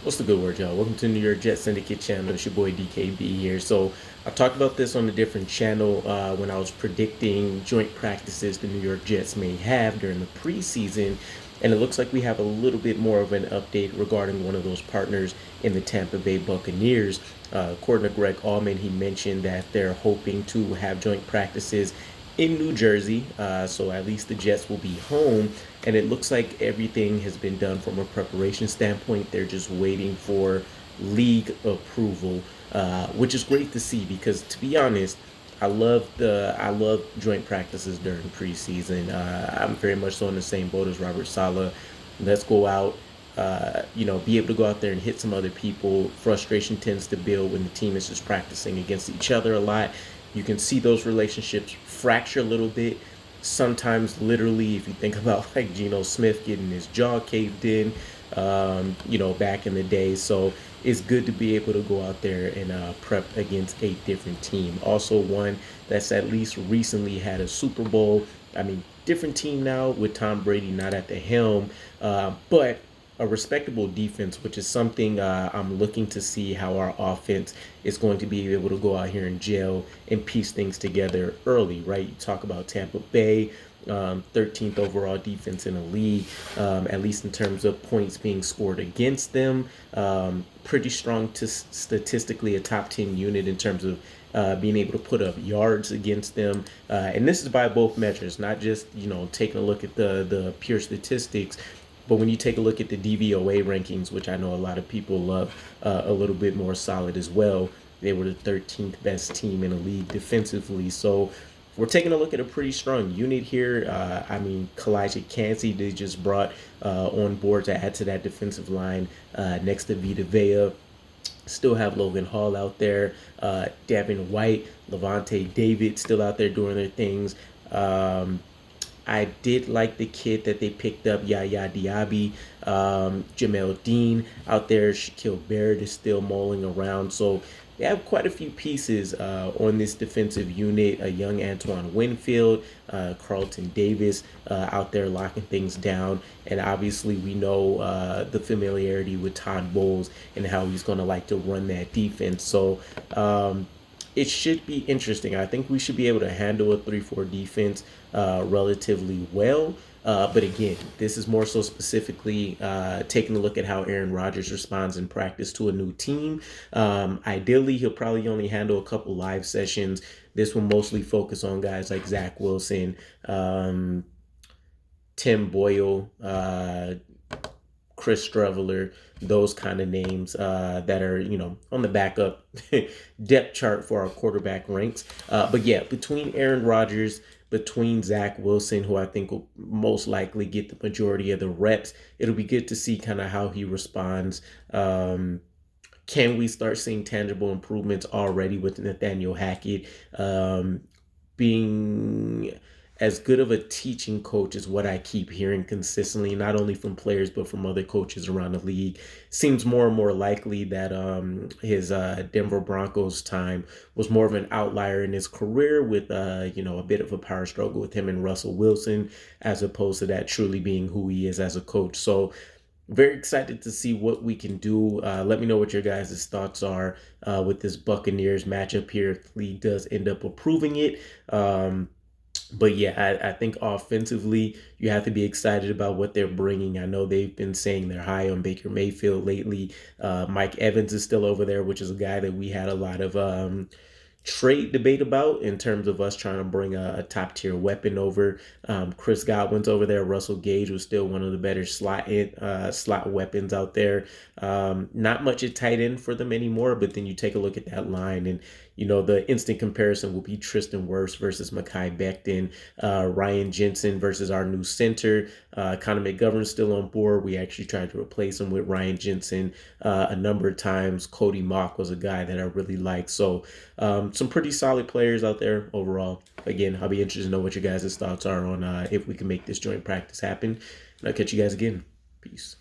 What's the good word, y'all? Welcome to New York Jets Syndicate channel. It's your boy DKB here. So I talked about this on a different channel when I was predicting joint practices the New York Jets may have during the preseason. And it looks like we have a little bit more of an update regarding one of those partners in the Tampa Bay Buccaneers. According to Greg Allman, he mentioned that they're hoping to have joint practices in New Jersey. So at least the Jets will be home. And it looks like everything has been done from a preparation standpoint. They're just waiting for league approval, which is great to see because, to be honest, I love joint practices during preseason. I'm very much so in the same boat as Robert Saleh. Let's go out, be able to go out there and hit some other people. Frustration tends to build when the team is just practicing against each other a lot. You can see those relationships fracture a little bit. Sometimes, literally, if you think about like Geno Smith getting his jaw caved in, back in the day. So it's good to be able to go out there and prep against a different team. Also, one that's at least recently had a Super Bowl. I mean, different team now with Tom Brady not at the helm, but a respectable defense, which is something I'm looking to see how our offense is going to be able to go out here and gel and piece things together early, right? You talk about Tampa Bay, 13th overall defense in the league, at least in terms of points being scored against them. Pretty strong statistically, a top 10 unit in terms of being able to put up yards against them. And this is by both measures, not just, taking a look at the pure statistics, but when you take a look at the DVOA rankings, which I know a lot of people love, a little bit more solid as well, they were the 13th best team in the league defensively. So we're taking a look at a pretty strong unit here. Kalijah Cansey, they just brought on board to add to that defensive line next to Vita Vea. Still have Logan Hall out there, Devin White, Levante David still out there doing their things. I did like the kid that they picked up, Yaya Diaby, Jamel Dean out there. Shaquille Barrett is still mulling around. So they have quite a few pieces on this defensive unit. A young Antoine Winfield, Carlton Davis out there locking things down. And obviously, we know the familiarity with Todd Bowles and how he's going to like to run that defense. So, it should be interesting. I think we should be able to handle a 3-4 defense relatively well. But again, this is more so specifically taking a look at how Aaron Rodgers responds in practice to a new team. Ideally, he'll probably only handle a couple live sessions. This will mostly focus on guys like Zach Wilson, Tim Boyle, Chris Streveler, those kind of names that are, on the backup depth chart for our quarterback ranks. But yeah, between Aaron Rodgers, between Zach Wilson, who I think will most likely get the majority of the reps, it'll be good to see kind of how he responds. Can we start seeing tangible improvements already with Nathaniel Hackett being as good of a teaching coach as what I keep hearing consistently, not only from players but from other coaches around the league? Seems more and more likely that his Denver Broncos time was more of an outlier in his career with a bit of a power struggle with him and Russell Wilson, as opposed to that truly being who he is as a coach. So very excited to see what we can do. Let me know what your guys' thoughts are with this Buccaneers matchup here if the league does end up approving it. But yeah, I think offensively, you have to be excited about what they're bringing. I know they've been saying they're high on Baker Mayfield lately. Mike Evans is still over there, which is a guy that we had a lot of trade debate about in terms of us trying to bring a top tier weapon over. Chris Godwin's over there. Russell Gage was still one of the better slot weapons out there. Not much at tight end for them anymore, but then you take a look at that line and the instant comparison will be Tristan Wirfs versus Mekhi Becton, Ryan Jensen versus our new center. Connor McGovern's still on board. We actually tried to replace him with Ryan Jensen a number of times. Cody Mock was a guy that I really liked. So some pretty solid players out there overall. Again, I'll be interested to know what your guys' thoughts are on if we can make this joint practice happen. And I'll catch you guys again. Peace.